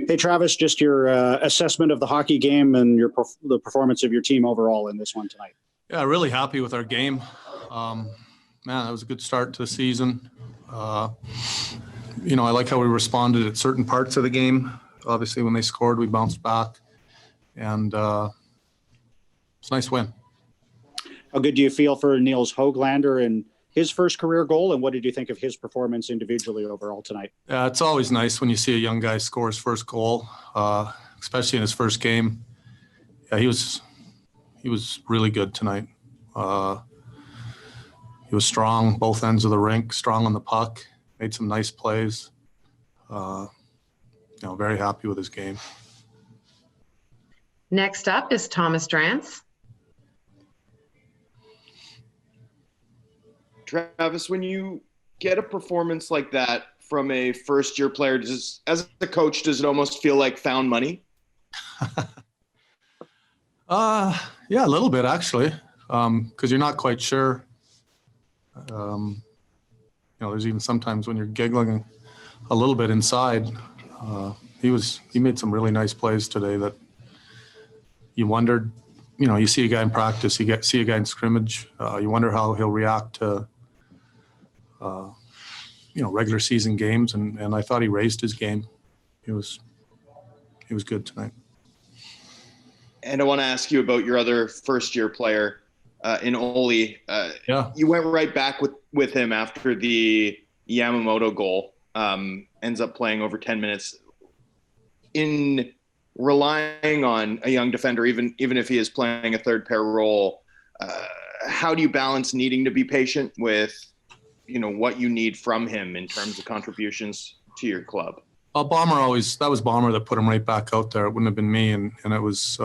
Hey, Travis, just your assessment of the hockey game and the performance of your team overall in this one tonight. Yeah, really happy with our game. Man, that was a good start to the season. I like how we responded at certain parts of the game. Obviously, when they scored, we bounced back, and it's a nice win. How good do you feel for Niels Hoglander and his first career goal, and what did you think of his performance individually overall tonight? Yeah, it's always nice when you see a young guy score his first goal, especially in his first game. Yeah, he was really good tonight. He was strong both ends of the rink, strong on the puck, made some nice plays. Very happy with his game. Next up is Thomas Drance. Travis, when you get a performance like that from a first-year player, as a coach, does it almost feel like found money? Yeah, a little bit actually, because you're not quite sure. There's even sometimes when you're giggling a little bit inside. He made some really nice plays today that you wondered. You see a guy in practice, see a guy in scrimmage. You wonder how he'll react to regular season games, and I thought he raised his game. He was good tonight. And I want to ask you about your other first-year player in Oli. Yeah. You went right back with him after the Yamamoto goal. Ends up playing over 10 minutes. In relying on a young defender, even if he is playing a third-pair role, how do you balance needing to be patient with what you need from him in terms of contributions to your club? Well, that was Bomber that put him right back out there. It wouldn't have been me, and it was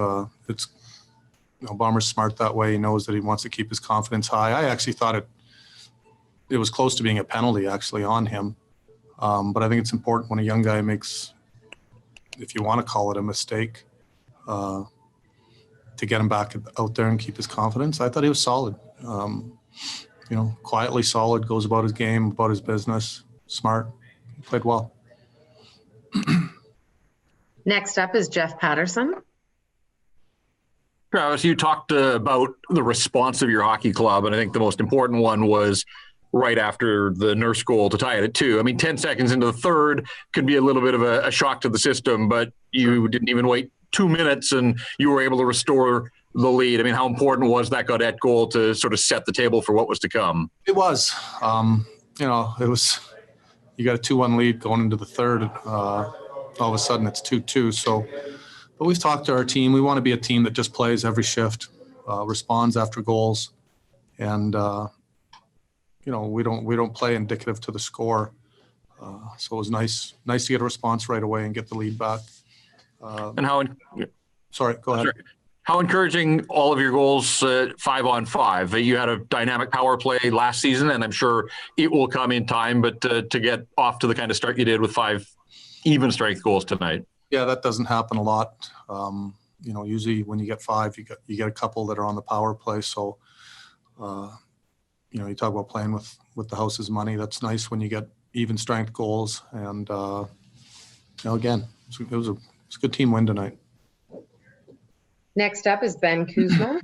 Bomber's smart that way. He knows that he wants to keep his confidence high. I actually thought it was close to being a penalty actually on him, but I think it's important when a young guy makes, if you want to call it a mistake, to get him back out there and keep his confidence. I thought he was solid. Quietly solid, goes about his game, about his business, smart, played well. Next up is Jeff Patterson. Travis, you talked about the response of your hockey club, and I think the most important one was right after the Nurse goal to tie it at 2. I mean, 10 seconds into the third could be a little bit of a shock to the system, but you didn't even wait 2 minutes and you were able to restore the lead. I mean, how important was that Gaudette goal to sort of set the table for what was to come? It was. It was. You got a 2-1 lead going into the third. All of a sudden, it's 2-2. So, but we've talked to our team. We want to be a team that just plays every shift, responds after goals, and we don't play indicative to the score. So it was nice to get a response right away and get the lead back. Sorry, go ahead. Sorry. How encouraging all of your goals 5-on-5. You had a dynamic power play last season, and I'm sure it will come in time, but to get off to the kind of start you did with 5 even strength goals tonight. Yeah, that doesn't happen a lot. Usually when you get 5, you get a couple that are on the power play. So, you talk about playing with the house's money. That's nice when you get even strength goals. And, again, it was a good team win tonight. Next up is Ben Kuzma.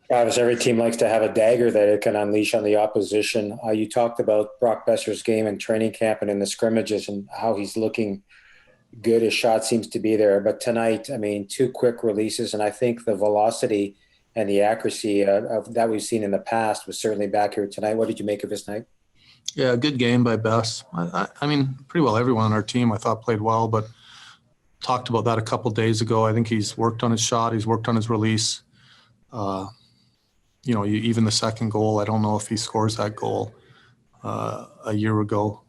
Travis, every team likes to have a dagger that it can unleash on the opposition. You talked about Brock Besser's game in training camp and in the scrimmages and how he's looking good. His shot seems to be there. But tonight, 2 quick releases, and I think the velocity and the accuracy of that we've seen in the past was certainly back here tonight. What did you make of his night? Yeah, good game by Bess. I mean, pretty well everyone on our team I thought played well, but talked about that a couple of days ago. I think he's worked on his shot. He's worked on his release. Even the second goal, I don't know if he scores that goal a year ago.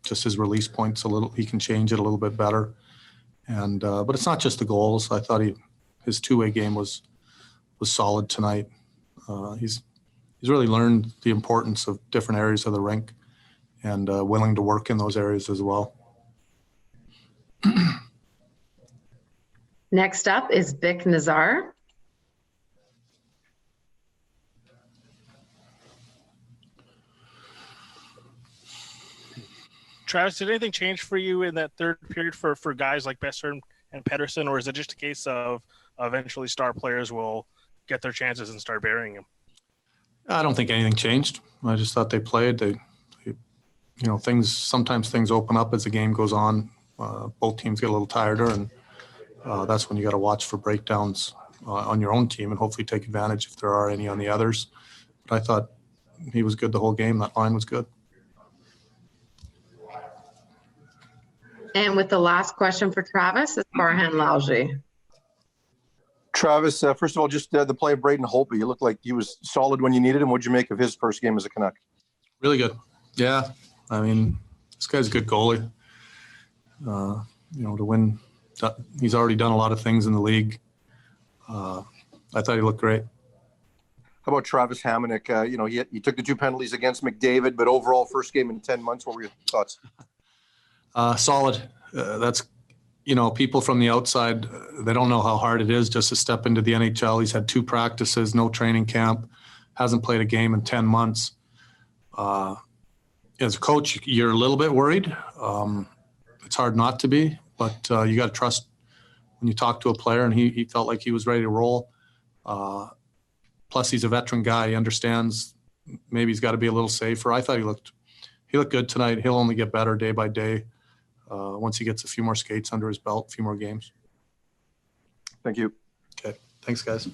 Just his release points he can change it a little bit better. And but it's not just the goals. I thought his 2-way game was solid tonight. He's really learned the importance of different areas of the rink and willing to work in those areas as well. Next up is Vic Nazar. Travis, did anything change for you in that third period for guys like Besser and Pedersen, or is it just a case of eventually star players will get their chances and start burying them? I don't think anything changed. I just thought they played. They sometimes things open up as the game goes on. Both teams get a little tireder, and that's when you got to watch for breakdowns on your own team and hopefully take advantage if there are any on the others. But I thought he was good the whole game. That line was good. And with the last question for Travis is Farhan Lalji. Travis, first of all, just the play of Braden Holtby. You looked like he was solid when you needed him. What'd you make of his first game as a Canuck? Really good. Yeah. I mean, this guy's a good goalie. To win, he's already done a lot of things in the league. I thought he looked great. How about Travis Hamonic? He took the 2 penalties against McDavid, but overall, first game in 10 months. What were your thoughts? Solid. That's, people from the outside, they don't know how hard it is just to step into the NHL. He's had 2 practices, no training camp, hasn't played a game in 10 months. As a coach, you're a little bit worried. It's hard not to be, but you got to trust when you talk to a player, and he felt like he was ready to roll. Plus, he's a veteran guy. He understands maybe he's got to be a little safer. I thought he looked good tonight. He'll only get better day by day once he gets a few more skates under his belt, a few more games. Thank you. Okay. Thanks, guys.